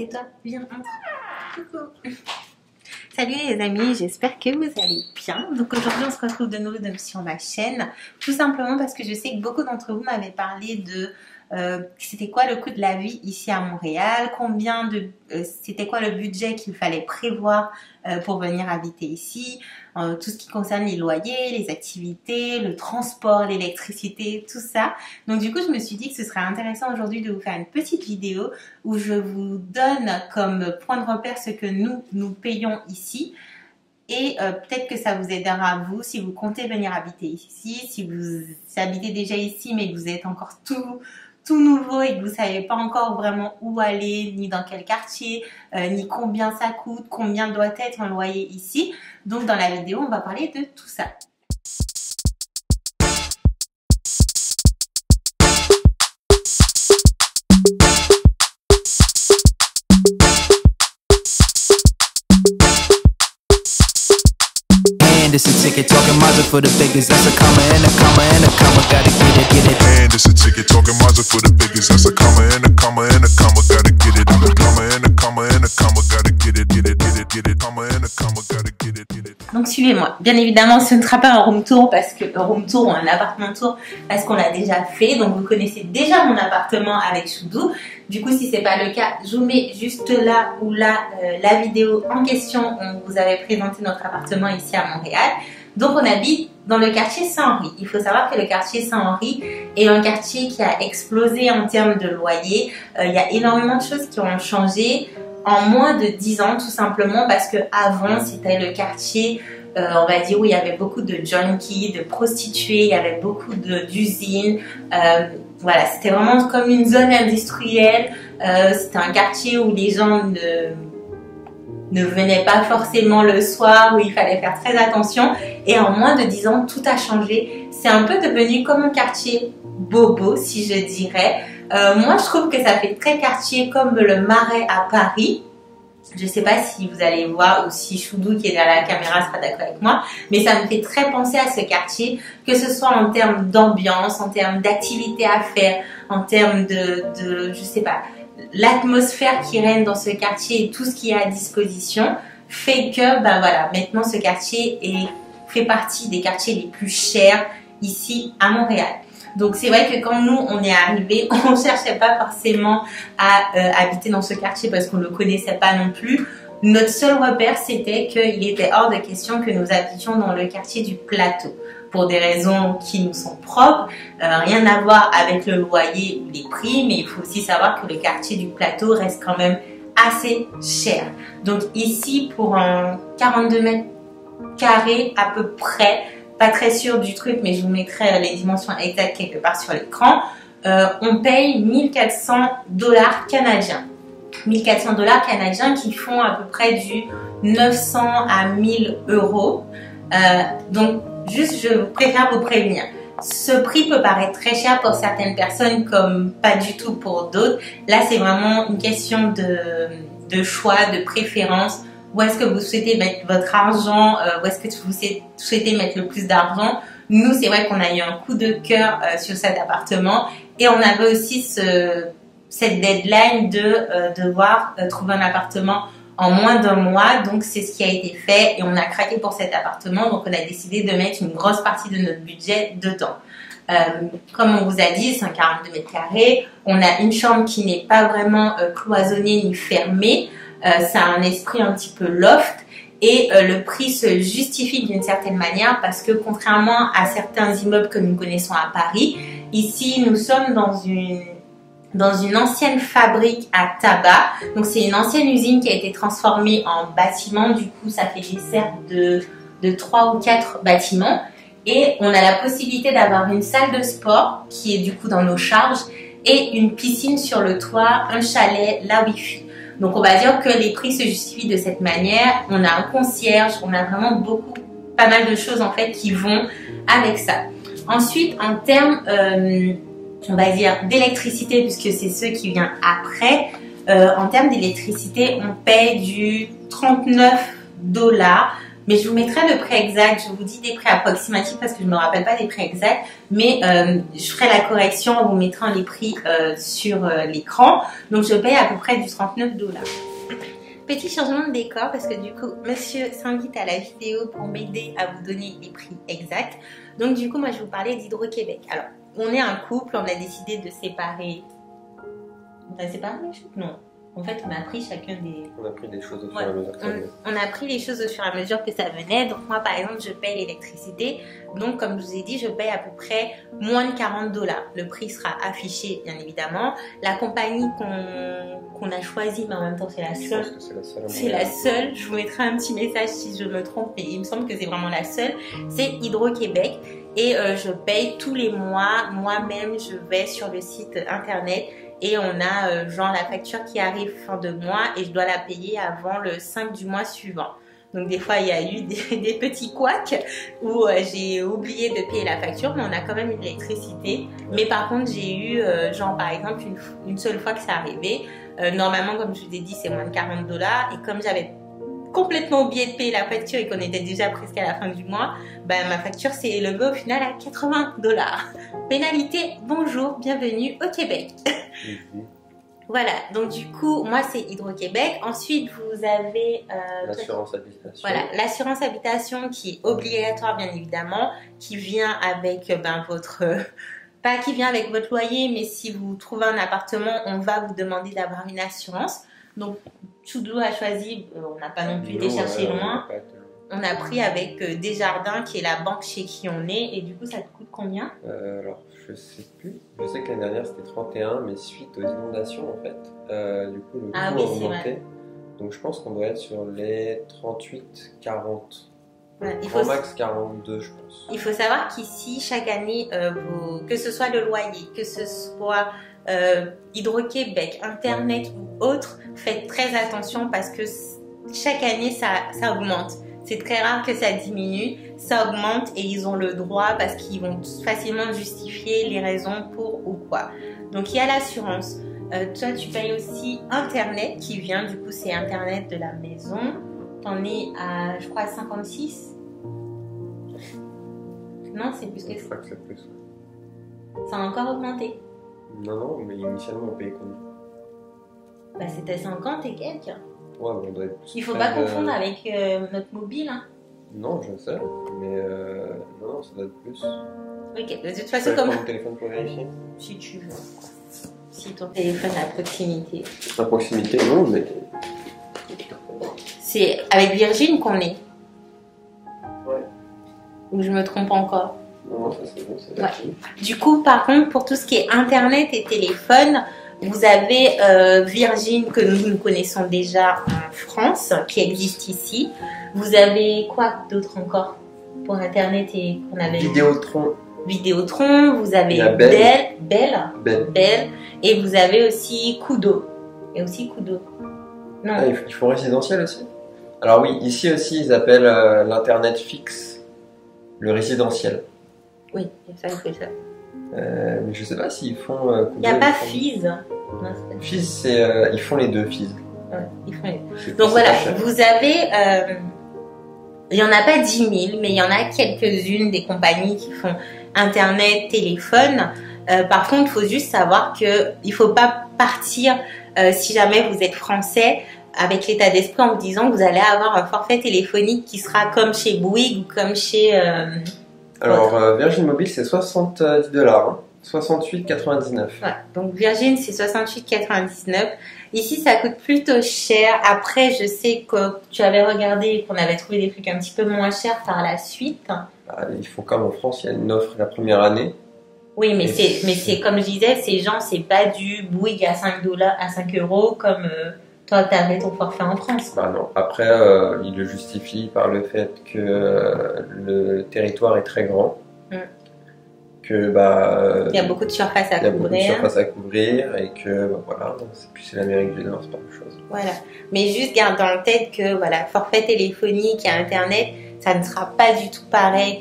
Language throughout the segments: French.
assieds-toi, viens, entre. Coucou. Salut les amis, j'espère que vous allez bien. Donc aujourd'hui on se retrouve de nouveau sur ma chaîne, tout simplement parce que je sais que beaucoup d'entre vous m'avaient parlé de c'était quoi le coût de la vie ici à Montréal, c'était quoi le budget qu'il fallait prévoir pour venir habiter ici, tout ce qui concerne les loyers, les activités, le transport, l'électricité, tout ça. Donc du coup je me suis dit que ce serait intéressant aujourd'hui de vous faire une petite vidéo où je vous donne comme point de repère ce que nous payons ici. Et peut-être que ça vous aidera vous si vous comptez venir habiter ici, si vous habitez déjà ici mais que vous êtes encore tout nouveau et que vous ne savez pas encore vraiment où aller, ni dans quel quartier, ni combien ça coûte, combien doit être un loyer ici. Donc dans la vidéo, on va parler de tout ça. And it's a ticket talking Mazda for the biggest. That's a comma and a comma and a comma. Gotta get it. And it's a ticket talking Mazda for the biggest. That's a comma and a comma and a comma. Gotta get it. And a comma and a comma and a comma. Gotta get it. Comma and a comma. Gotta get it. Donc suivez-moi. Bien évidemment, ce ne sera pas un room tour ou un appartement tour parce qu'on l'a déjà fait. Donc vous connaissez déjà mon appartement avec Choudou. Du coup, si c'est pas le cas, je vous mets juste là ou là la vidéo en question. On vous avait présenté notre appartement ici à Montréal. Donc on habite dans le quartier Saint-Henri. Il faut savoir que le quartier Saint-Henri est un quartier qui a explosé en termes de loyer. Il y a énormément de choses qui ont changé en moins de 10 ans, tout simplement parce que avant c'était le quartier, on va dire, où il y avait beaucoup de junkies, de prostituées, il y avait beaucoup d'usines. Voilà, c'était vraiment comme une zone industrielle. C'était un quartier où les gens ne venaient pas forcément le soir, où il fallait faire très attention. Et en moins de 10 ans, tout a changé. C'est un peu devenu comme un quartier bobo, si je dirais. Moi, je trouve que ça fait très quartier comme le Marais à Paris. Je ne sais pas si vous allez voir ou si Choudou qui est derrière la caméra sera d'accord avec moi, mais ça me fait très penser à ce quartier, que ce soit en termes d'ambiance, en termes d'activités à faire, en termes je sais pas, l'atmosphère qui règne dans ce quartier et tout ce qui est à disposition fait que, ben voilà, maintenant ce quartier fait partie des quartiers les plus chers ici à Montréal. Donc c'est vrai que quand nous on est arrivés, on cherchait pas forcément à habiter dans ce quartier parce qu'on le connaissait pas non plus. Notre seul repère c'était qu'il était hors de question que nous habitions dans le quartier du Plateau pour des raisons qui nous sont propres, rien à voir avec le loyer ou les prix, mais il faut aussi savoir que le quartier du Plateau reste quand même assez cher. Donc ici pour un 42 mètres carrés à peu près, pas très sûre du truc, mais je vous mettrai les dimensions exactes quelque part sur l'écran. On paye 1400 $ canadiens. 1400 $ canadiens qui font à peu près du 900 à 1000 euros. Donc, juste, je préfère vous prévenir. Ce prix peut paraître très cher pour certaines personnes comme pas du tout pour d'autres. Là, c'est vraiment une question de choix, de préférence. Où est-ce que vous souhaitez mettre votre argent, où est-ce que vous souhaitez mettre le plus d'argent. Nous, c'est vrai qu'on a eu un coup de cœur sur cet appartement et on avait aussi cette deadline de devoir trouver un appartement en moins d'un mois. Donc, c'est ce qui a été fait et on a craqué pour cet appartement. Donc, on a décidé de mettre une grosse partie de notre budget dedans. Comme on vous a dit, c'est un 42 mètres carrés. On a une chambre qui n'est pas vraiment cloisonnée ni fermée. Ça a un esprit un petit peu loft et le prix se justifie d'une certaine manière parce que contrairement à certains immeubles que nous connaissons à Paris, ici nous sommes dans une ancienne fabrique à tabac. Donc c'est une ancienne usine qui a été transformée en bâtiment. Du coup ça fait dessert de 3 ou 4 bâtiments et on a la possibilité d'avoir une salle de sport qui est du coup dans nos charges et une piscine sur le toit, un chalet, la wifi. Donc on va dire que les prix se justifient de cette manière. On a un concierge, on a vraiment pas mal de choses en fait qui vont avec ça. Ensuite, en termes, on va dire d'électricité, puisque c'est ce qui vient après. En termes d'électricité, on paye du 39 $, Mais je vous mettrai le prix exact. Je vous dis des prix approximatifs parce que je ne me rappelle pas des prix exacts. Mais je ferai la correction en vous mettant les prix sur l'écran. Donc je paye à peu près du 39 $. Petit changement de décor parce que du coup, monsieur s'invite à la vidéo pour m'aider à vous donner les prix exacts. Donc du coup, moi je vais vous parler d'Hydro-Québec. Alors, on est un couple, on a décidé de séparer. On a séparé les choses? Non. En fait, on a pris chacun des... On a pris des choses au fur et à mesure que ça venait. On a pris les choses au fur et à mesure que ça venait. Donc moi, par exemple, je paye l'électricité. Donc, comme je vous ai dit, je paye à peu près moins de 40 $. Le prix sera affiché, bien évidemment. La compagnie qu'on a choisie, mais en même temps, c'est la seule. Je pense que c'est la seule. C'est la seule. Je vous mettrai un petit message si je me trompe, mais il me semble que c'est vraiment la seule. C'est Hydro-Québec. Et je paye tous les mois. Moi-même, je vais sur le site internet. Et on a genre la facture qui arrive fin de mois et je dois la payer avant le 5 du mois suivant. Donc des fois il y a eu des petits couacs où j'ai oublié de payer la facture, mais on a quand même eu de l'électricité. Mais par contre j'ai eu genre par exemple une seule fois que ça arrivait. Normalement comme je vous ai dit c'est moins de 40 $. Et comme j'avais complètement oublié de payer la facture et qu'on était déjà presque à la fin du mois, ben, ma facture s'est élevée au final à 80 $. Pénalité, bonjour, bienvenue au Québec. Voilà, donc du coup, moi c'est Hydro-Québec. Ensuite, vous avez l'assurance habitation. Voilà, l'assurance habitation qui est obligatoire, bien évidemment, qui vient avec votre... pas qui vient avec votre loyer, mais si vous trouvez un appartement, on va vous demander d'avoir une assurance. Donc, Choudou a choisi, on n'a pas non plus été chercher loin. On a pris avec Desjardins, qui est la banque chez qui on est. Et du coup, ça te coûte combien? Alors, je sais plus. Je sais que l'année dernière, c'était 31, mais suite aux inondations, en fait, du coup, le coût a augmenté. Donc, je pense qu'on doit être sur les 38, 40. Ouais, au max 42, je pense. Il faut savoir qu'ici, chaque année, que ce soit le loyer, que ce soit Hydro-Québec, Internet ou autre, faites très attention parce que chaque année, ça augmente. C'est très rare que ça diminue, ça augmente et ils ont le droit parce qu'ils vont facilement justifier les raisons pour ou quoi. Donc il y a l'assurance. Toi, tu payes aussi Internet qui vient, du coup, c'est Internet de la maison. T'en es à, je crois, 56. Non, c'est plus que ça. Je crois que c'est plus. Ça a encore augmenté. Non, mais initialement, on payait combien? Bah, c'était 50 et quelques. Ouais, on doit être plus. Il faut pas confondre avec notre mobile. Hein. Non, je sais, mais non, ça doit être plus. Ok, de toute façon, comme. Ton téléphone pour vérifier? Si tu veux. Si ton téléphone est à proximité. À proximité, non, mais. C'est avec Virgin qu'on est. Ouais. Ou je me trompe encore? Non, ça c'est bon, c'est ouais. Du coup, par contre, pour tout ce qui est Internet et téléphone, vous avez Virgin que nous connaissons déjà en France, qui existe ici. Vous avez quoi d'autre encore pour Internet et qu'on avait Vidéotron, vous avez Bell, et vous avez aussi Koodo. Et aussi Koodo. Non. Ah, ils font résidentiel aussi? Alors oui, ici aussi ils appellent l'internet fixe le résidentiel. Oui, ça il fait ça. Mais je sais pas s'ils font. Il n'y a pas Fizz. Fizz, c'est ils font les deux Fizz. Ouais, ils font les deux. Donc voilà, vous avez. Il n'y en a pas 10 000, mais il y en a quelques-unes des compagnies qui font Internet, téléphone. Par contre, il faut juste savoir qu'il ne faut pas partir, si jamais vous êtes français, avec l'état d'esprit en vous disant que vous allez avoir un forfait téléphonique qui sera comme chez Bouygues ou comme chez... Alors, Virgin Mobile, c'est 70 $, hein. 68,99. Ouais, donc Virgin, c'est 68,99. Ici, ça coûte plutôt cher. Après, je sais que tu avais regardé et qu'on avait trouvé des trucs un petit peu moins chers par la suite. Ils font comme en France, il y a une offre la première année. Oui, mais c'est comme je disais, ces gens, c'est pas du Bouygues à 5 € comme toi, tu avais ton forfait en France. Bah non. Après, ils le justifient par le fait que le territoire est très grand. Que, il y a beaucoup de surface à couvrir et que voilà, c'est l'Amérique du Nord, c'est pas la même chose. Voilà, mais juste garde dans le tête que voilà, forfait téléphonique et Internet, ça ne sera pas du tout pareil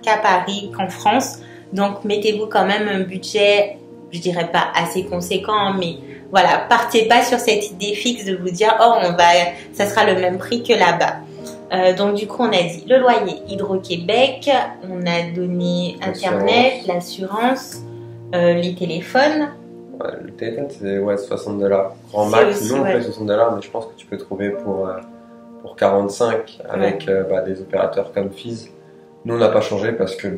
qu'à Paris, qu'en France. Donc mettez-vous quand même un budget, je dirais pas assez conséquent, mais voilà, partez pas sur cette idée fixe de vous dire oh ça sera le même prix que là-bas. Donc du coup on a dit le loyer Hydro-Québec, on a donné internet, l'assurance, les téléphones. Ouais, le téléphone c'est 60 $. Grand max, nous on fait 60 $, mais je pense que tu peux trouver pour 45 avec des opérateurs comme Fizz. Nous on n'a pas changé parce que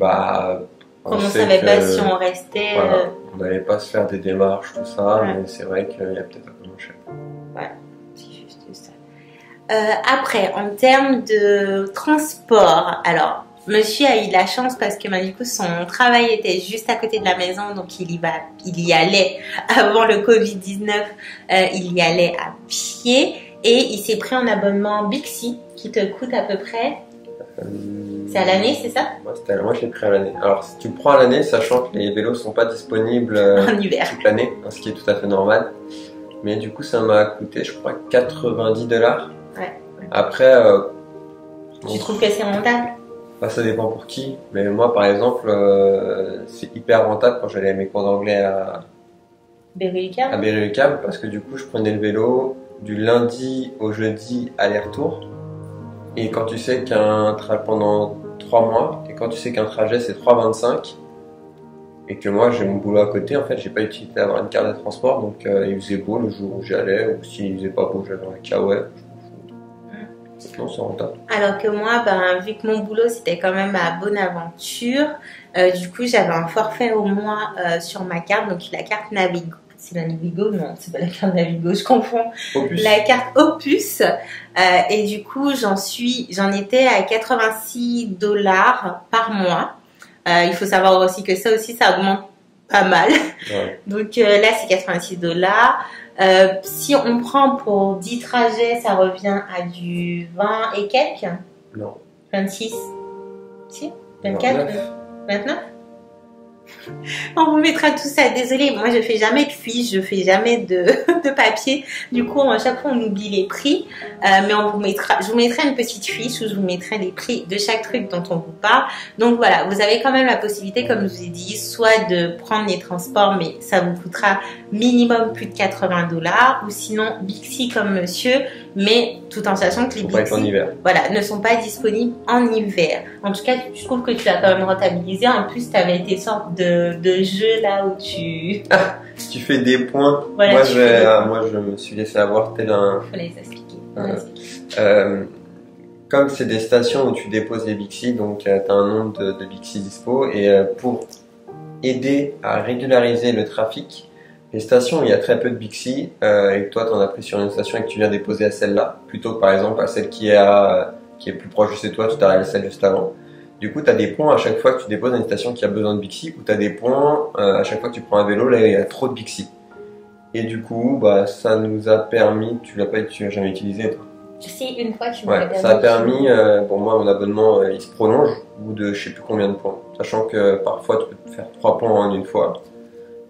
on ne savait pas si on restait. Voilà, on n'allait pas se faire des démarches, tout ça, mais c'est vrai qu'il y a peut-être un peu moins cher. Voilà, c'est juste ça. Après, en termes de transport, alors, monsieur a eu la chance parce que du coup, son travail était juste à côté de la maison, donc il y allait avant le Covid-19, il y allait à pied et il s'est pris un abonnement Bixi qui te coûte à peu près. C'est à l'année, c'est ça? Moi, je l'ai pris à l'année. Alors, si tu le prends à l'année, sachant que les vélos ne sont pas disponibles en hiver toute l'année, ce qui est tout à fait normal. Mais du coup, ça m'a coûté, je crois, 90 $. Ouais. Après, tu trouves que c'est rentable? Ça dépend pour qui. Mais moi, par exemple, c'est hyper rentable quand j'allais à mes cours d'anglais à Berry-UQAM parce que du coup, je prenais le vélo du lundi au jeudi aller-retour. Et quand tu sais qu'un trajet pendant 3 mois, et quand tu sais qu'un trajet c'est 3,25, et que moi j'ai mon boulot à côté, en fait j'ai pas utilité d'avoir une carte de transport, donc il faisait beau le jour où j'y allais, ou s'il faisait pas beau j'avais un kawaii. Non, c'est rentable. Alors que moi, vu que mon boulot c'était quand même à Bonaventure, du coup j'avais un forfait au mois sur ma carte, donc la carte Navigo. C'est la Navigo? Non, c'est pas la carte Navigo, je confonds. Opus. La carte Opus. Et du coup, j'en étais à 86 $ par mois. Il faut savoir aussi que ça augmente pas mal. Ouais. Donc là, c'est 86 $. Si on prend pour 10 trajets, ça revient à du 20 et quelques? Non. 26? Si? 24? 29? On vous mettra tout ça. Désolée, moi je fais jamais de fiches, je fais jamais de papier. Du coup, à chaque fois on oublie les prix. Mais je vous mettrai une petite fiche où je vous mettrai les prix de chaque truc dont on vous parle. Donc voilà, vous avez quand même la possibilité, comme je vous ai dit, soit de prendre les transports, mais ça vous coûtera minimum plus de 80 $, ou sinon Bixi comme monsieur, mais tout en sachant que les Bixi ne sont pas disponibles en hiver. En tout cas, je trouve que tu as quand même rentabilisé. En plus, tu avais tes sortes de jeux là où tu fais des points. Voilà, moi, je me suis laissé avoir tel un. Faut les expliquer. Comme c'est des stations où tu déposes les Bixi, donc tu as un nombre de Bixi dispo, et pour aider à régulariser le trafic, les stations où il y a très peu de Bixi, et que toi tu en as pris sur une station et que tu viens déposer à celle-là, plutôt que par exemple à celle qui est plus proche de chez toi, tu t'arrêtes à celle juste avant. Du coup, tu as des points à chaque fois que tu déposes à une station qui a besoin de Bixi, ou tu as des points à chaque fois que tu prends un vélo, là il y a trop de Bixi. Et du coup, ça nous a permis, tu l'as jamais utilisé toi? Si, une fois tu m'avais bien dit. Ça a permis, pour moi mon abonnement il se prolonge au bout de je sais plus combien de points. Sachant que parfois tu peux faire 3 points en une fois.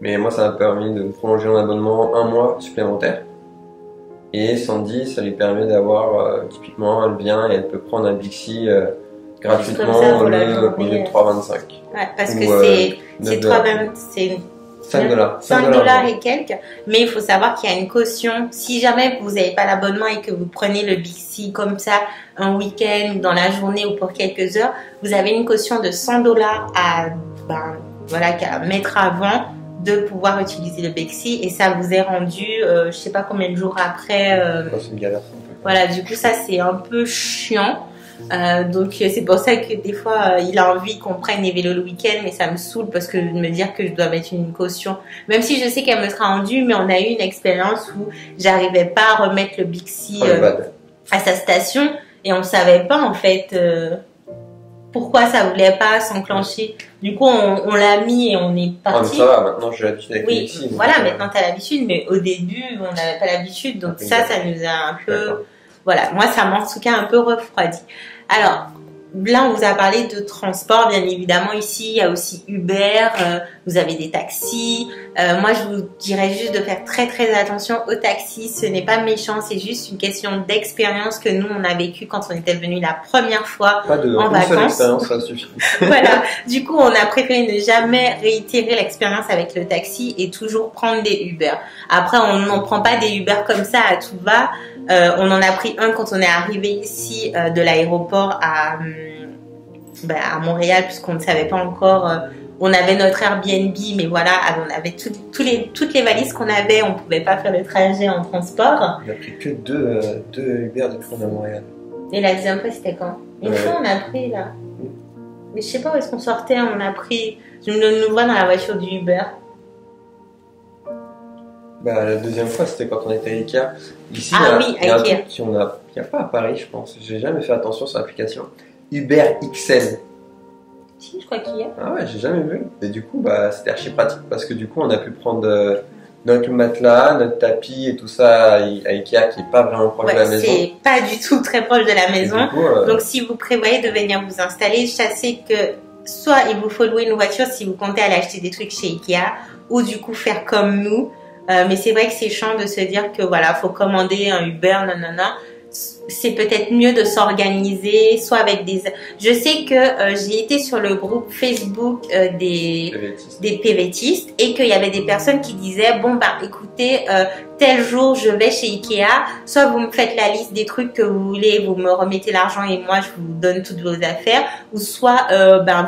Mais moi ça m'a permis de me prolonger mon abonnement 1 mois supplémentaire. Et Sandy, ça lui permet d'avoir, typiquement elle vient et elle peut prendre un Bixi gratuitement au lieu de 3,25. Ouais, parce que c'est 5 $ et quelques, mais il faut savoir qu'il y a une caution. Si jamais vous n'avez pas l'abonnement et que vous prenez le Bixi comme ça un week-end, dans la journée ou pour quelques heures, vous avez une caution de 100 $ qu'à mettre avant de pouvoir utiliser le Bixi, et ça vous est rendu je sais pas combien de jours après. C'est une galère. Voilà, du coup ça c'est un peu chiant. Donc c'est pour ça que des fois il a envie qu'on prenne les vélos le week-end, mais ça me saoule parce que de me dire que je dois mettre une caution, même si je sais qu'elle me sera rendue, mais on a eu une expérience où j'arrivais pas à remettre le Bixi à sa station et on savait pas en fait pourquoi ça voulait pas s'enclencher. Du coup on l'a mis et on est parti. Ça va, maintenant j'ai l'habitude avec le Bixi. Voilà, maintenant t'as l'habitude, mais au début on n'avait pas l'habitude, donc ça nous a un peu... Voilà, moi ça m'a en tout cas un peu refroidi. Alors, là on vous a parlé de transport, bien évidemment ici il y a aussi Uber, vous avez des taxis. Moi je vous dirais juste de faire très très attention aux taxis, ce n'est pas méchant, c'est juste une question d'expérience que nous on a vécu quand on était venu la première fois en vacances. Seule expérience, ça suffit. Voilà, du coup on a préféré ne jamais réitérer l'expérience avec le taxi et toujours prendre des Uber. Après on n'en prend pas des Uber comme ça à tout va. On en a pris un quand on est arrivé ici de l'aéroport à Montréal, puisqu'on ne savait pas encore. On avait notre Airbnb, mais voilà, on avait toutes les valises qu'on avait. On ne pouvait pas faire le trajet en transport. On a pris que deux Uber depuis qu'on est à Montréal. Et la deuxième fois, c'était quand? Une fois, on a pris là. Mais je sais pas où est-ce qu'on sortait. On a pris. Je nous vois dans la voiture du Uber. La deuxième fois, c'était quand on était à Ikea. Ici, il y a un truc qu'il n'y a pas à Paris, je pense. J'ai jamais fait attention sur l'application. Uber XL. Si, je crois qu'il y a. Ah ouais, j'ai jamais vu. Et du coup, c'était archi pratique parce que du coup, on a pu prendre notre matelas, notre tapis et tout ça à Ikea qui n'est pas vraiment proche de la maison. C'est pas du tout très proche de la maison. Coup, donc, si vous prévoyez de venir vous installer, sachez que soit il vous faut louer une voiture si vous comptez aller acheter des trucs chez Ikea, ou du coup faire comme nous. Mais c'est vrai que c'est chiant de se dire que voilà, faut commander un Uber, non. C'est peut-être mieux de s'organiser, soit avec des... Je sais que j'ai été sur le groupe Facebook des PVTistes et qu'il y avait des personnes qui disaient, bon, écoutez, tel jour, je vais chez Ikea, soit vous me faites la liste des trucs que vous voulez, vous me remettez l'argent et moi, je vous donne toutes vos affaires, ou soit,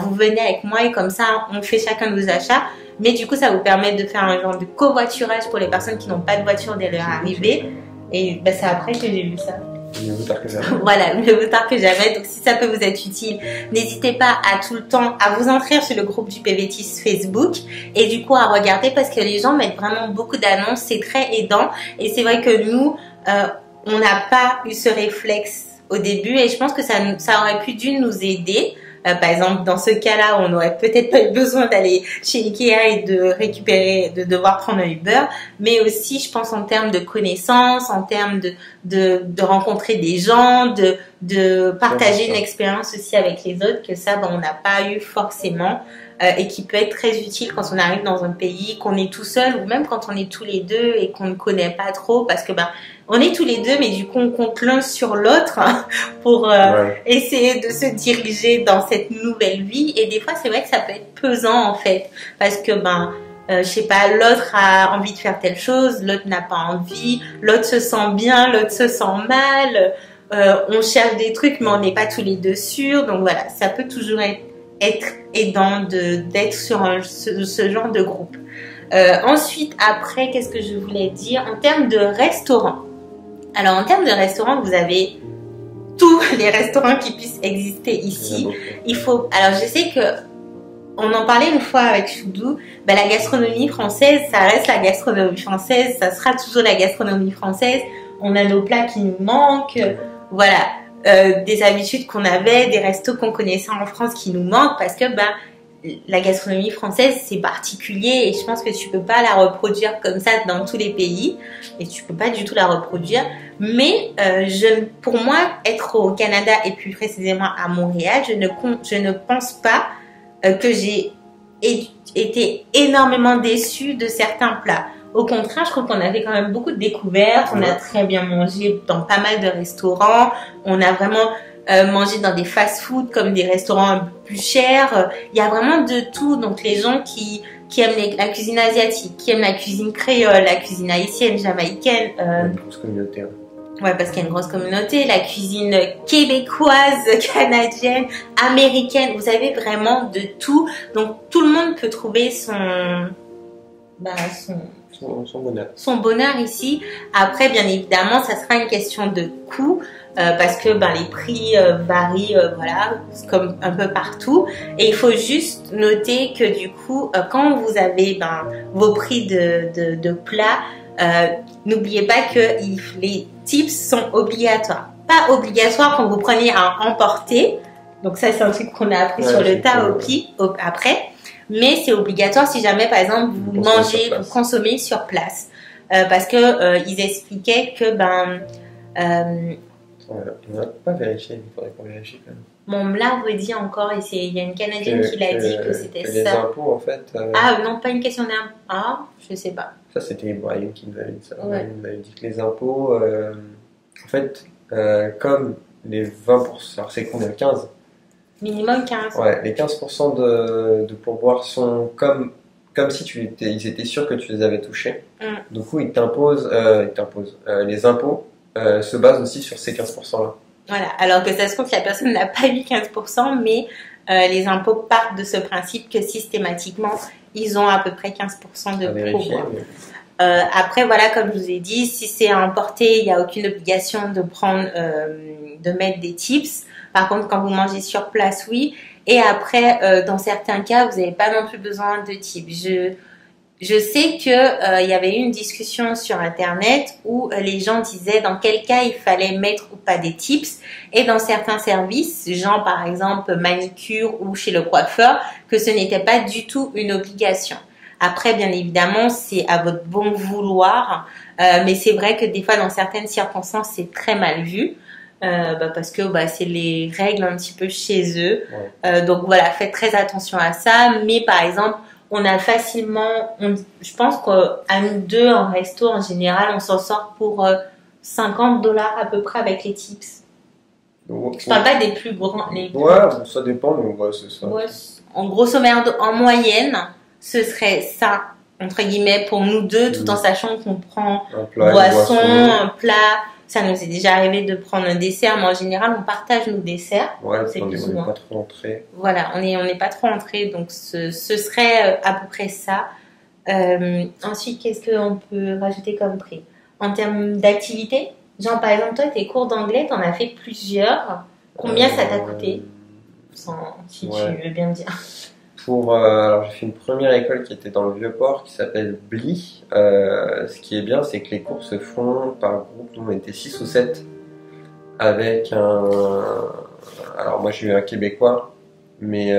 vous venez avec moi et comme ça, on fait chacun de vos achats. Mais du coup, ça vous permet de faire un genre de covoiturage pour les personnes qui n'ont pas de voiture dès leur arrivée. Et c'est après que j'ai vu ça. Mieux vaut tard que jamais. Voilà, mieux vaut tard que jamais. Donc si ça peut vous être utile, n'hésitez pas à tout le temps à vous inscrire sur le groupe du PVTiste Facebook et du coup à regarder parce que les gens mettent vraiment beaucoup d'annonces, c'est très aidant. Et c'est vrai que nous, on n'a pas eu ce réflexe au début et je pense que ça aurait pu dû nous aider. Par exemple, dans ce cas-là, on n'aurait peut-être pas eu besoin d'aller chez Ikea et de devoir prendre un Uber, mais aussi, je pense, en termes de connaissances, en termes de rencontrer des gens, de partager une expérience aussi avec les autres, que ça, on n'a pas eu forcément, et qui peut être très utile quand on arrive dans un pays, qu'on est tout seul, ou même quand on est tous les deux et qu'on ne connaît pas trop, parce que on est tous les deux, mais du coup, on compte l'un sur l'autre pour essayer de se diriger dans cette nouvelle vie. Et des fois, c'est vrai que ça peut être pesant, en fait. Parce que, je sais pas, l'autre a envie de faire telle chose, l'autre n'a pas envie, l'autre se sent bien, l'autre se sent mal. On cherche des trucs, mais on n'est pas tous les deux sûrs. Donc voilà, ça peut toujours être aidant d'être sur ce genre de groupe. Ensuite, après, qu'est-ce que je voulais dire en termes de restaurants? Alors, en termes de restaurants, vous avez tous les restaurants qui puissent exister ici. Alors, je sais que on en parlait une fois avec Choudou. La gastronomie française, ça reste la gastronomie française. Ça sera toujours la gastronomie française. On a nos plats qui nous manquent. Voilà. Des habitudes qu'on avait, des restos qu'on connaissait en France qui nous manquent parce que, la gastronomie française, c'est particulier et je pense que tu peux pas la reproduire comme ça dans tous les pays et tu peux pas du tout la reproduire. Mais pour moi, être au Canada et plus précisément à Montréal, je ne pense pas que j'ai été énormément déçue de certains plats. Au contraire, je trouve qu'on a fait quand même beaucoup de découvertes. On a très bien mangé dans pas mal de restaurants. On a vraiment manger dans des fast-food comme des restaurants un peu plus chers. Il y a vraiment de tout. Donc les gens qui aiment la cuisine asiatique, qui aiment la cuisine créole, la cuisine haïtienne, jamaïcaine. Une grosse communauté. Ouais, parce qu'il y a une grosse communauté. La cuisine québécoise, canadienne, américaine. Vous avez vraiment de tout. Donc tout le monde peut trouver son bonheur. Son bonheur ici. Après, bien évidemment, ça sera une question de coût parce que les prix varient, comme un peu partout. Et il faut juste noter que du coup, quand vous avez vos prix de plats, n'oubliez pas que les tips sont obligatoires. Pas obligatoires quand vous prenez à emporter. Donc ça, c'est un truc qu'on a appris sur le tas après. Mais c'est obligatoire si jamais, par exemple, vous consommez sur place. Parce que ils expliquaient que on n'a pas vérifié, il faudrait qu'on vérifie quand même. Bon, on me l'a redit encore, et il y a une Canadienne qui l'a dit que c'était ça. Les impôts, en fait... Ah, non, pas une question d'impôt. Ah, je sais pas. Ça, c'était Brian qui nous avait dit ça. Ouais. Il m'avait dit que les impôts, en fait, comme les 20%, alors c'est combien, 15 ? Minimum 15. Ouais, les 15% de pourboire sont comme si ils étaient sûrs que tu les avais touchés. Du coup, ils t'imposent les impôts se base aussi sur ces 15% là. Voilà, alors que ça se trouve que la personne n'a pas eu 15%, mais les impôts partent de ce principe que systématiquement, ils ont à peu près 15% de pourboire. Après, voilà, comme je vous ai dit, si c'est à emporter, il n'y a aucune obligation de prendre, de mettre des tips. Par contre, quand vous mangez sur place, oui. Et après, dans certains cas, vous n'avez pas non plus besoin de tips. Je sais que il y avait eu une discussion sur Internet où les gens disaient dans quel cas il fallait mettre ou pas des tips. Et dans certains services, genre par exemple manicure ou chez le coiffeur, que ce n'était pas du tout une obligation. Après, bien évidemment, c'est à votre bon vouloir, mais c'est vrai que des fois, dans certaines circonstances, c'est très mal vu, parce que c'est les règles un petit peu chez eux. Ouais. Donc voilà, faites très attention à ça. Mais par exemple, on a facilement, je pense qu'à nous deux en resto, en général, on s'en sort pour $50 à peu près avec les tips. Donc, je parle pas des plus grands. Ça dépend, mais c'est ça. Ouais, en grosso modo, en moyenne, ce serait ça, entre guillemets, pour nous deux, tout en sachant qu'on prend boisson, un plat. Ça nous est déjà arrivé de prendre un dessert, mais en général, on partage nos desserts. Ouais, on n'est pas trop entré. Voilà, on n'est pas trop entré, donc ce serait à peu près ça. Ensuite, qu'est-ce qu'on peut rajouter comme prix? En termes d'activité, genre par exemple, toi, tes cours d'anglais, t'en as fait plusieurs. Combien ça t'a coûté? Si tu veux bien me dire. Alors j'ai fait une première école qui était dans le Vieux-Port qui s'appelle BLI. Ce qui est bien, c'est que les cours se font par groupe. Nous, on était 6 ou 7 avec alors moi j'ai eu un Québécois, mais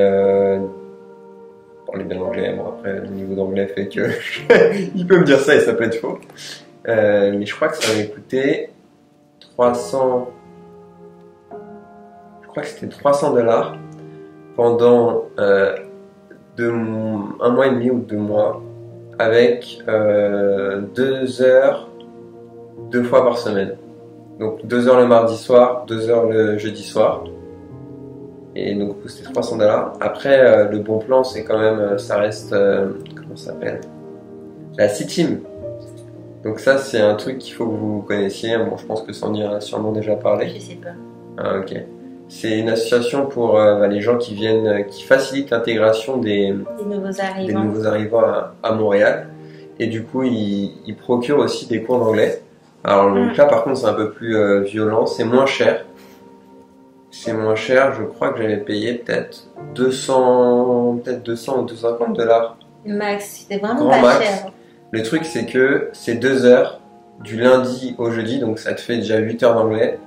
parlait bien anglais. Bon, après le niveau d'anglais fait que il peut me dire ça et ça peut être faux. Mais je crois que ça m'avait coûté 300. Je crois que c'était $300 pendant 1 mois et demi ou 2 mois avec 2 heures 2 fois par semaine. Donc 2 heures le mardi soir, 2 heures le jeudi soir. Et donc c'était $300. Après le bon plan c'est quand même, ça reste, comment ça s'appelle, la C-Team. Donc ça c'est un truc qu'il faut que vous connaissiez. Bon, je pense que Sandy en a sûrement déjà parlé. Je sais pas. Ah, ok. C'est une association pour les gens qui viennent, qui facilite l'intégration des nouveaux arrivants à Montréal. Et du coup, ils procurent aussi des cours d'anglais. Alors donc là, par contre, c'est un peu plus violent. C'est moins cher. Je crois que j'avais payé peut-être 200 ou $250. Max, c'était vraiment pas cher. Le truc, c'est que c'est 2 heures du lundi au jeudi, donc ça te fait déjà 8 heures d'anglais.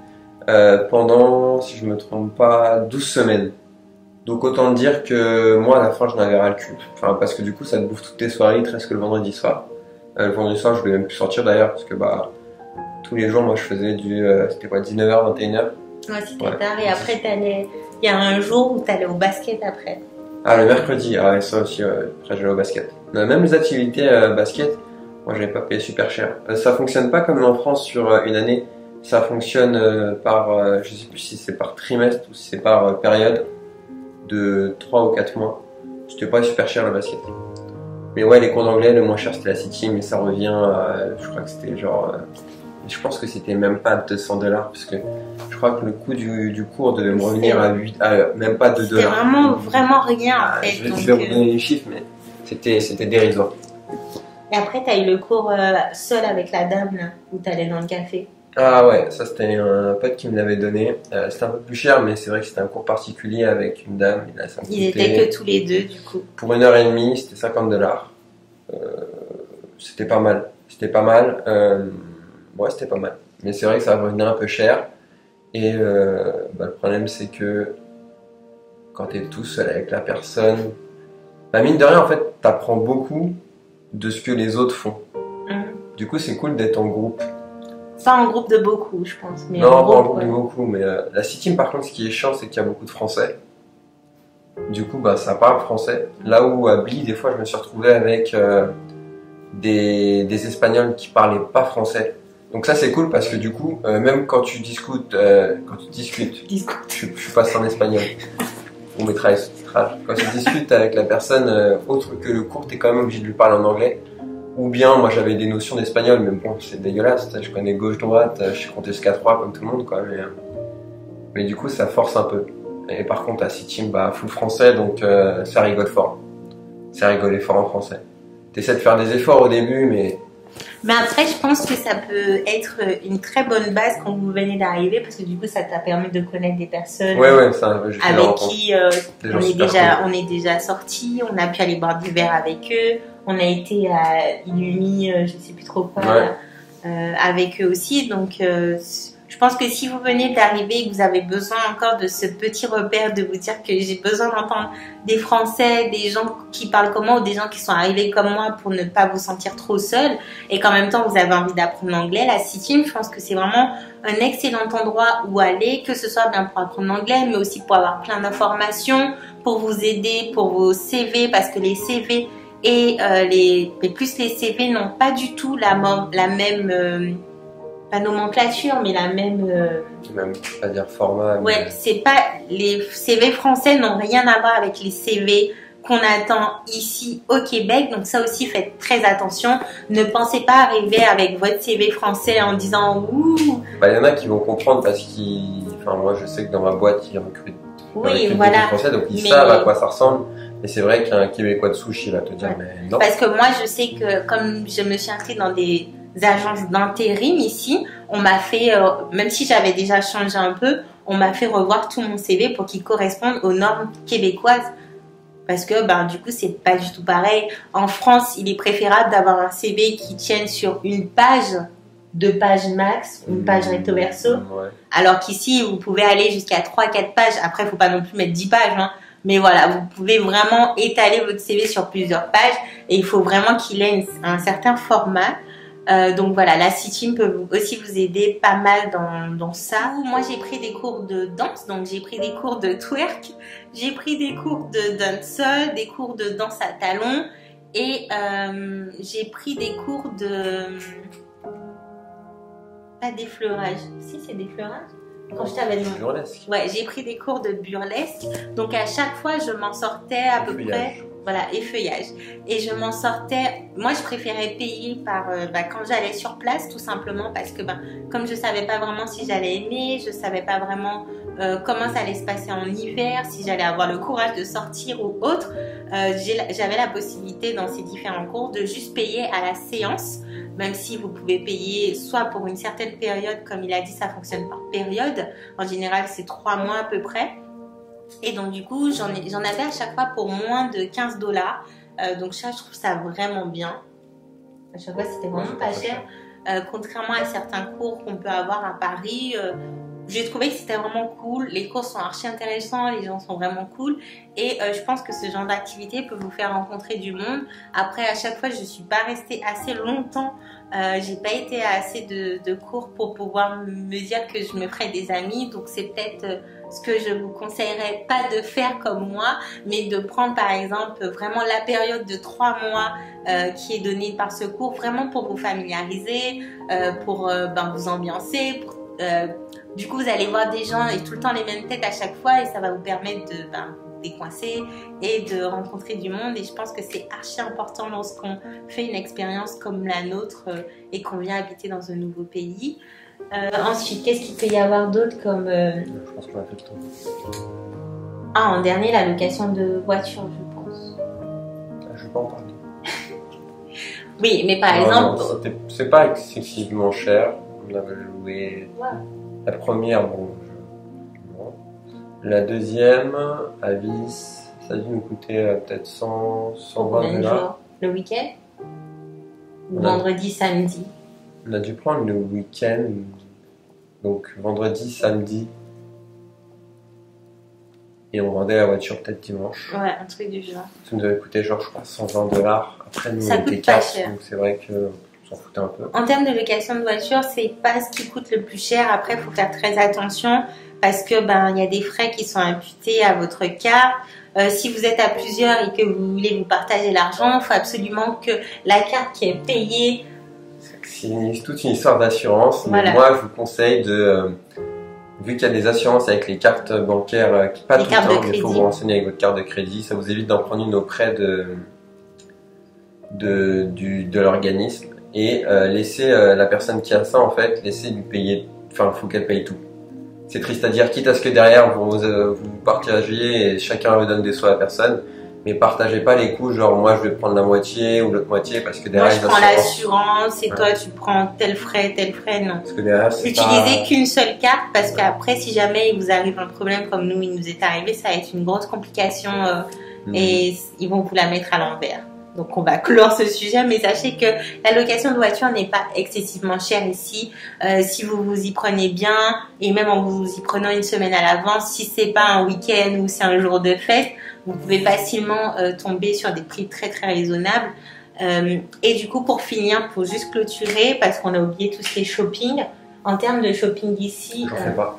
Pendant, si je me trompe pas, 12 semaines. Donc autant dire que moi à la fin j'en avais ras le cul. Enfin, parce que du coup ça te bouffe toutes tes soirées, il te reste que le vendredi soir. Le vendredi soir je voulais même plus sortir d'ailleurs parce que tous les jours moi je faisais c'était quoi, 19h, 21h. Ouais, c'était tard. Et après il y a un jour où t'allais au basket après. Ah, le mercredi, et ça aussi, après j'allais au basket. Même les activités basket, moi j'avais pas payé super cher. Ça fonctionne pas comme en France sur une année. Ça fonctionne par, je sais plus si c'est par trimestre ou si c'est par période de 3 ou 4 mois. C'était pas super cher le basket. Mais ouais, les cours d'anglais, le moins cher c'était la City, mais ça revient, je crois que c'était genre, je pense que c'était même pas $200 parce que je crois que le coût du cours devait me revenir à même pas $2. C'était vraiment rien en fait. Je vais vous donner les chiffres, mais c'était dérisoire. Et après, t'as eu le cours seul avec la dame là, où t'allais dans le café. Ah ouais, ça c'était un pote qui me l'avait donné. C'était un peu plus cher, mais c'est vrai que c'était un cours particulier avec une dame. Ils étaient que tous les deux du coup. Pour 1h30, c'était $50. C'était pas mal. Ouais, c'était pas mal. Mais c'est vrai que ça revenait un peu cher. Et le problème c'est que quand t'es tout seul avec la personne, mine de rien en fait, t'apprends beaucoup de ce que les autres font. Du coup, c'est cool d'être en groupe. Pas en groupe de beaucoup, je pense. Mais non, pas en groupe de beaucoup, mais la C-Team, par contre, ce qui est chiant, c'est qu'il y a beaucoup de Français. Du coup, ça parle français. Là où à Bli, des fois, je me suis retrouvé avec des Espagnols qui parlaient pas français. Donc ça, c'est cool parce que du coup, même quand tu discutes, je suis passé en espagnol. On mettra les sous-titrages. Quand tu discutes avec la personne autre que le cours, t'es quand même obligé de lui parler en anglais. Ou bien, moi j'avais des notions d'espagnol, mais bon, c'est dégueulasse. Je connais gauche-droite, je sais compter jusqu'à 3 comme tout le monde, quoi. Mais du coup, ça force un peu. Et par contre, à City, bah, full français, donc ça rigole fort. Ça rigolait fort en français. T'essaies de faire des efforts au début, mais... Mais après, je pense que ça peut être une très bonne base quand vous venez d'arriver, parce que du coup, ça t'a permis de connaître des personnes ça, avec qui on est déjà sortis, on a pu aller boire du verre avec eux, on a été à Illumi, je sais plus trop quoi, avec eux aussi. Donc, je pense que si vous venez d'arriver et que vous avez besoin encore de ce petit repère, de vous dire que j'ai besoin d'entendre des Français, des gens qui parlent comme moi ou des gens qui sont arrivés comme moi pour ne pas vous sentir trop seul et qu'en même temps vous avez envie d'apprendre l'anglais, la City, je pense que c'est vraiment un excellent endroit où aller, que ce soit bien pour apprendre l'anglais, mais aussi pour avoir plein d'informations, pour vous aider, pour vos CV, parce que les CV et plus les CV n'ont pas du tout la même... pas nomenclature, mais la même... Même, pas dire format. Ouais, mais... c'est pas... Les CV français n'ont rien à voir avec les CV qu'on attend ici au Québec. Donc ça aussi, faites très attention. Ne pensez pas arriver avec votre CV français en disant « Ouh !» Bah, y en a qui vont comprendre parce qu'ils... Enfin, moi, je sais que dans ma boîte, ils recrutent, des Français, donc ils savent à quoi ça ressemble. Et c'est vrai qu'un Québécois de souche, il va te dire « Mais non !» Parce que moi, je sais que comme je me suis inscrite dans des agences d'intérim ici, on m'a fait, même si j'avais déjà changé un peu, on m'a fait revoir tout mon CV pour qu'il corresponde aux normes québécoises. Parce que du coup, c'est pas du tout pareil. En France, il est préférable d'avoir un CV qui tienne sur une page, 2 pages max, une page recto verso. Alors qu'ici, vous pouvez aller jusqu'à 3-4 pages. Après, il faut pas non plus mettre 10 pages, hein. Mais voilà, vous pouvez vraiment étaler votre CV sur plusieurs pages et il faut vraiment qu'il ait un certain format. Donc voilà, la City peut aussi vous aider pas mal dans ça. Moi, j'ai pris des cours de danse, donc j'ai pris des cours de twerk, j'ai pris des cours de dancehall, des cours de danse à talons et j'ai pris des cours de... Pas d'effleurage. Si, c'est d'effleurage. Quand je t'avais demandé. Burlesque. Ouais, j'ai pris des cours de burlesque. Donc à chaque fois, je m'en sortais à peu près. Voilà, effeuillage. Et je m'en sortais. Moi, je préférais payer par quand j'allais sur place, tout simplement parce que comme je savais pas vraiment si j'allais aimer, je savais pas vraiment comment ça allait se passer en hiver, si j'allais avoir le courage de sortir ou autre. J'avais la possibilité dans ces différents cours de juste payer à la séance. Même si vous pouvez payer soit pour une certaine période, comme il a dit, ça fonctionne par période. En général, c'est 3 mois à peu près. Et donc, du coup, j'en avais à chaque fois pour moins de 15 $. Donc, ça, je trouve ça vraiment bien. À chaque fois, c'était vraiment pas cher. Contrairement à certains cours qu'on peut avoir à Paris, j'ai trouvé que c'était vraiment cool. Les cours sont archi intéressants, les gens sont vraiment cool. Et je pense que ce genre d'activité peut vous faire rencontrer du monde. Après, à chaque fois, je ne suis pas restée assez longtemps. J'ai pas été à assez de cours pour pouvoir me dire que je me ferais des amis. Donc, c'est peut-être ce que je vous conseillerais pas de faire comme moi, mais de prendre par exemple vraiment la période de 3 mois qui est donnée par ce cours, vraiment pour vous familiariser, pour vous ambiancer, du coup, vous allez voir des gens et tout le temps les mêmes têtes à chaque fois et ça va vous permettre de décoincer et de rencontrer du monde. Et je pense que c'est archi important lorsqu'on fait une expérience comme la nôtre et qu'on vient habiter dans un nouveau pays. Ensuite, qu'est-ce qu'il peut y avoir d'autre comme... Je pense qu'on a fait le tour. En dernier, la location de voiture, je pense. Je vais pas en parler. Oui, mais par exemple... C'est pas excessivement cher. On avait loué... La première, bon. La deuxième, à Vis, ça a dû nous coûter peut-être 120 $. Le week-end? Vendredi, samedi. On a dû prendre le week-end, donc vendredi, samedi. Et on vendait la voiture peut-être dimanche. Ouais, un truc du genre. Ça nous avait coûté genre, je crois, 120 $. Après, nous, ça on était 4, donc c'est vrai que... s'en foutait un peu. En termes de location de voiture, c'est pas ce qui coûte le plus cher. Après, il faut faire très attention parce que y a des frais qui sont imputés à votre carte. Si vous êtes à plusieurs et que vous voulez vous partager l'argent, il faut absolument que la carte qui est payée... C'est toute une histoire d'assurance. Voilà. Mais moi, je vous conseille de... vu qu'il y a des assurances avec les cartes bancaires, pas tout le temps, il faut vous renseigner avec votre carte de crédit. Ça vous évite d'en prendre une auprès de l'organisme et laisser la personne qui a ça en fait, laisser lui payer, enfin faut qu'elle paye tout. C'est triste à dire, quitte à ce que derrière vous partagiez et chacun redonne des sous à la personne, mais partagez pas les coûts, genre moi je vais prendre la moitié ou l'autre moitié parce que derrière moi je prends l'assurance et toi tu prends tel frais, non. Parce que derrière n'utilisez qu'une seule carte parce qu'après si jamais il vous arrive un problème comme nous il nous est arrivé, ça va être une grosse complication et ils vont vous la mettre à l'envers. Donc on va clore ce sujet, mais sachez que la location de voiture n'est pas excessivement chère ici. Si vous vous y prenez bien, et même en vous y prenant une semaine à l'avance, si c'est pas un week-end ou c'est un jour de fête, vous pouvez facilement tomber sur des prix très très raisonnables. Et du coup, pour finir, pour juste clôturer, parce qu'on a oublié tout ce qui est shopping, en termes de shopping ici... J'en fais pas.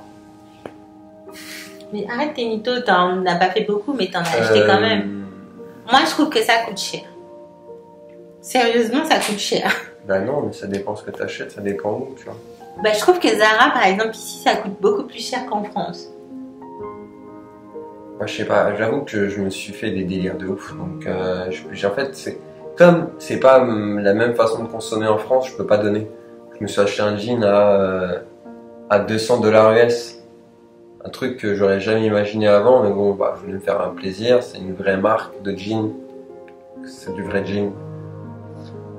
Mais arrête tes mythos, t'en as pas fait beaucoup, mais t'en as acheté quand même. Moi, je trouve que ça coûte cher. Sérieusement, ça coûte cher. Bah non, mais ça dépend ce que tu achètes, ça dépend où, tu vois. Bah, je trouve que Zara, par exemple, ici, ça coûte beaucoup plus cher qu'en France. Moi, je sais pas, j'avoue que je me suis fait des délires de ouf. Donc, en fait, c'est pas la même façon de consommer en France, je peux pas donner. Je me suis acheté un jean à 200 $ US. Un truc que j'aurais jamais imaginé avant, mais bon, bah, je voulais me faire un plaisir. C'est une vraie marque de jean. C'est du vrai jean.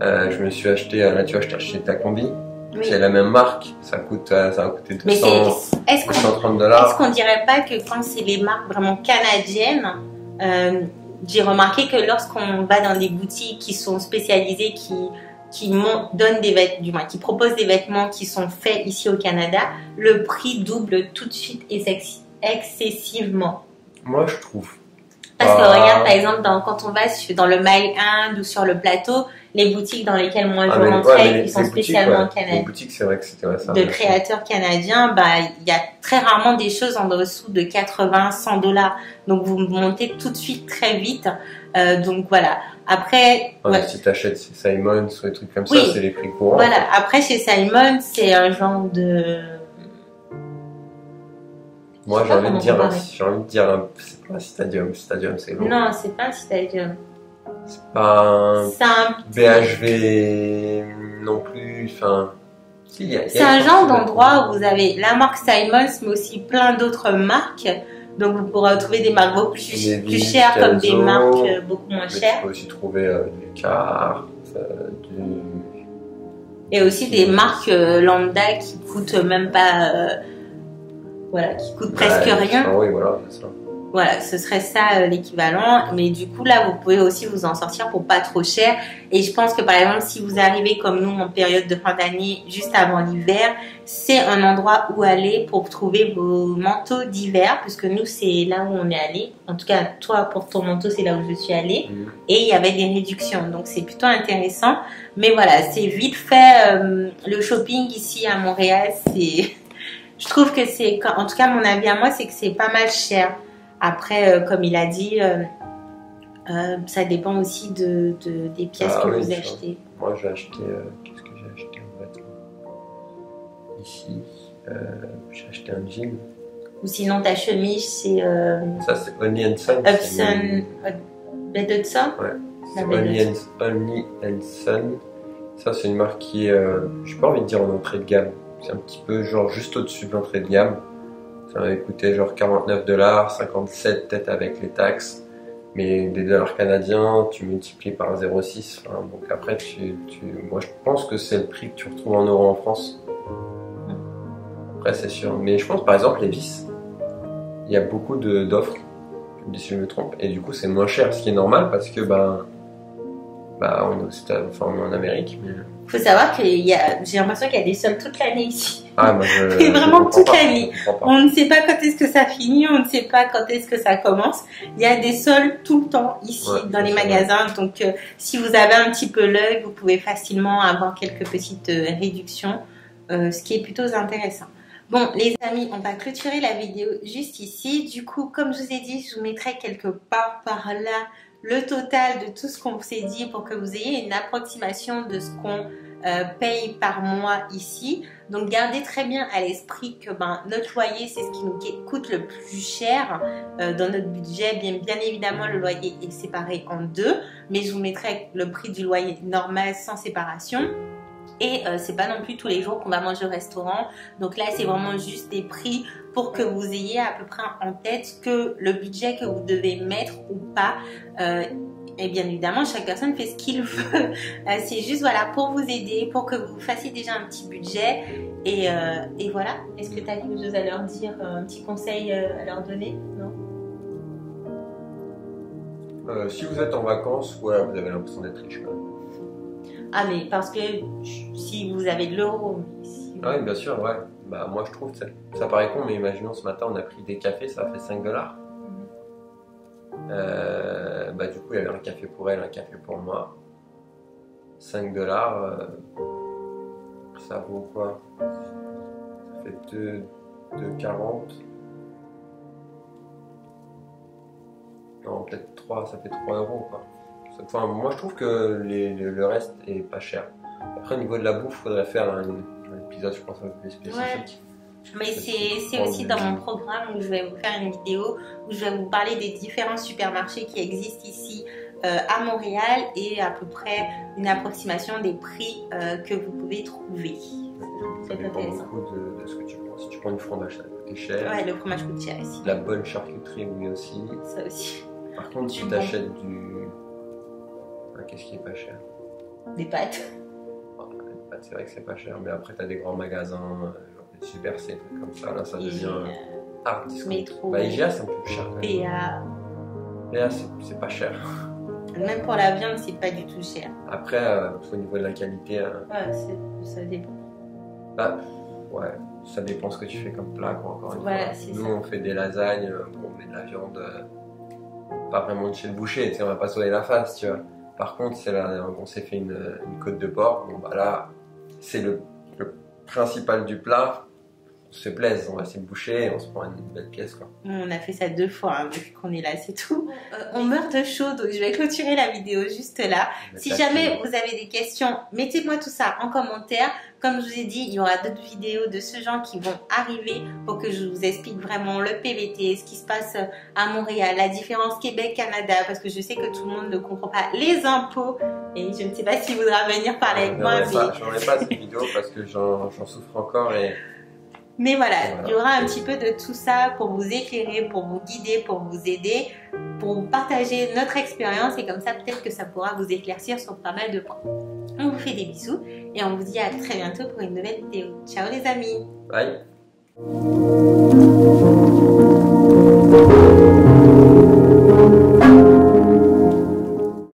Je me suis acheté, là tu vois, je t'ai acheté ta combi. Oui. C'est la même marque, ça a coûté 230 $. Est-ce qu'on dirait pas que quand c'est les marques vraiment canadiennes, j'ai remarqué que lorsqu'on va dans des boutiques qui sont spécialisées, qui donnent des vêtements, du moins qui proposent des vêtements qui sont faits ici au Canada, le prix double tout de suite et excessivement. Moi je trouve. Parce que regarde par exemple quand on va dans le Mile End ou sur le plateau, les boutiques dans lesquelles moi je rentrais, qui sont spécialement canadiennes. Les boutiques, c'est vrai que c'était ça. De créateurs canadiens, bah il y a très rarement des choses en dessous de 80, 100 $. Donc vous montez tout de suite très vite. Donc voilà. Après, si t'achètes chez Simons ou des trucs comme ça, c'est les prix courants. Voilà. Après chez Simons, c'est un genre de. Moi j'ai envie de dire, c'est pas un stadium c'est long. Non, c'est pas un stadium. C'est pas un BHV non plus, enfin... c'est un genre d'endroit où vous avez la marque Simons, mais aussi plein d'autres marques. Donc vous pourrez trouver des marques beaucoup plus chères comme des marques beaucoup moins chères. Tu peux aussi trouver du Carhartt, et aussi des marques lambda qui coûtent même pas... qui coûtent presque rien. Oui, voilà, c'est ça. Voilà, ce serait ça l'équivalent. Mais du coup, là, vous pouvez aussi vous en sortir pour pas trop cher. Et je pense que, par exemple, si vous arrivez comme nous en période de fin d'année, juste avant l'hiver, c'est un endroit où aller pour trouver vos manteaux d'hiver. Puisque nous, c'est là où on est allé. En tout cas, toi, pour ton manteau, c'est là où je suis allée. Et il y avait des réductions. Donc, c'est plutôt intéressant. Mais voilà, c'est vite fait. Le shopping ici à Montréal, c'est... Je trouve que c'est... En tout cas, mon avis à moi, c'est que c'est pas mal cher. Après, comme il a dit, ça dépend aussi des pièces que vous achetez. Moi, j'ai acheté... qu'est-ce que j'ai acheté en fait ici, j'ai acheté un jean. Ou sinon, ta chemise, c'est... Ça, c'est Only & Son. Hudson. Ouais, c'est Only & Son. Ça, c'est une marque qui est... j'ai pas envie de dire en entrée de gamme. C'est un petit peu genre juste au-dessus de l'entrée de gamme. Ça m'avait coûté genre 49 $, 57 peut-être avec les taxes. Mais des dollars canadiens, tu multiplies par 0,6. Enfin, donc après, moi je pense que c'est le prix que tu retrouves en euros en France. Après, c'est sûr. Mais je pense par exemple les vis. Il y a beaucoup d'offres. Je me dis si je me trompe. Et du coup, c'est moins cher. Ce qui est normal parce que on est en Amérique. Mais... faut savoir que j'ai l'impression qu'il y a des soldes toute l'année ici. Ah, moi, vraiment toute l'année. On ne sait pas quand est-ce que ça finit, on ne sait pas quand est-ce que ça commence. Il y a des soldes tout le temps ici dans les magasins. Donc, si vous avez un petit peu l'œil, vous pouvez facilement avoir quelques petites réductions, ce qui est plutôt intéressant. Bon, les amis, on va clôturer la vidéo juste ici. Du coup, comme je vous ai dit, je vous mettrai quelque part par là le total de tout ce qu'on s'est dit pour que vous ayez une approximation de ce qu'on paye par mois ici. Donc gardez très bien à l'esprit que notre loyer, c'est ce qui nous coûte le plus cher dans notre budget. Bien évidemment, le loyer est séparé en deux, mais je vous mettrai le prix du loyer normal sans séparation. Et c'est pas non plus tous les jours qu'on va manger au restaurant. Donc là, c'est vraiment juste des prix pour que vous ayez à peu près en tête que le budget que vous devez mettre ou pas. Et bien évidemment, chaque personne fait ce qu'il veut. C'est juste voilà pour vous aider, pour que vous fassiez déjà un petit budget. Et voilà. Est-ce que tu as quelque chose à leur dire, un petit conseil à leur donner? Non? Si vous êtes en vacances, ouais, vous avez l'impression d'être riche quand même. Ah mais parce que si vous avez de l'euro. Ah oui, bien sûr, ouais. Bah moi je trouve que ça paraît con, mais imaginons ce matin on a pris des cafés, ça a fait 5 $. Bah du coup il y avait un café pour elle, un café pour moi. 5 $, ça vaut quoi? Ça fait 2,40. Non, peut-être 3, ça fait 3 € quoi. Enfin, moi je trouve que le reste est pas cher. Après au niveau de la bouffe, il faudrait faire un épisode je pense un peu plus spécifique. Ouais. Mais c'est aussi dans mon programme où je vais vous faire une vidéo où je vais vous parler des différents supermarchés qui existent ici à Montréal et à peu près une approximation des prix que vous pouvez trouver. Ça dépend beaucoup de ce que tu prends. Si tu prends du fromage, ça va coûter cher. Ouais, le fromage coûte cher ici. La bonne charcuterie, oui aussi. Ça aussi. Par contre, si tu achètes qu'est-ce qui est pas cher? Des pâtes. Les pâtes, c'est vrai que c'est pas cher, mais après, tu as des grands magasins, genre des Super C, comme ça, là, ça devient hard discount. Métro. Bah, IGA, c'est un peu plus cher. PA, c'est pas cher. Même pour la viande, c'est pas du tout cher. Après, au niveau de la qualité. Ouais, ça dépend. Bah, ouais, ça dépend ce que tu fais comme plat, quoi, encore une fois. Nous, on fait des lasagnes, on met de la viande, pas vraiment de chez le boucher, tu sais, on va pas sauver la face, tu vois. Par contre, on s'est fait une côte de porc, bon bah là, c'est le principal du plat. On se plaise, on va essayer de boucher et on se prend une belle pièce quoi. On a fait ça 2 fois hein, depuis qu'on est là, c'est tout. On meurt de chaud, donc je vais clôturer la vidéo juste là. Si jamais vous avez des questions, mettez-moi tout ça en commentaire. Comme je vous ai dit, il y aura d'autres vidéos de ce genre qui vont arriver pour que je vous explique vraiment le PVT, ce qui se passe à Montréal, la différence Québec-Canada, parce que je sais que tout le monde ne comprend pas les impôts et je ne sais pas s'il voudra venir parler avec moi. J'en ai pas cette vidéo parce que j'en souffre encore et... Mais voilà, il y aura un petit peu de tout ça pour vous éclairer, pour vous guider, pour vous aider, pour vous partager notre expérience et comme ça peut-être que ça pourra vous éclaircir sur pas mal de points. On vous fait des bisous et on vous dit à très bientôt pour une nouvelle vidéo. Ciao les amis. Bye.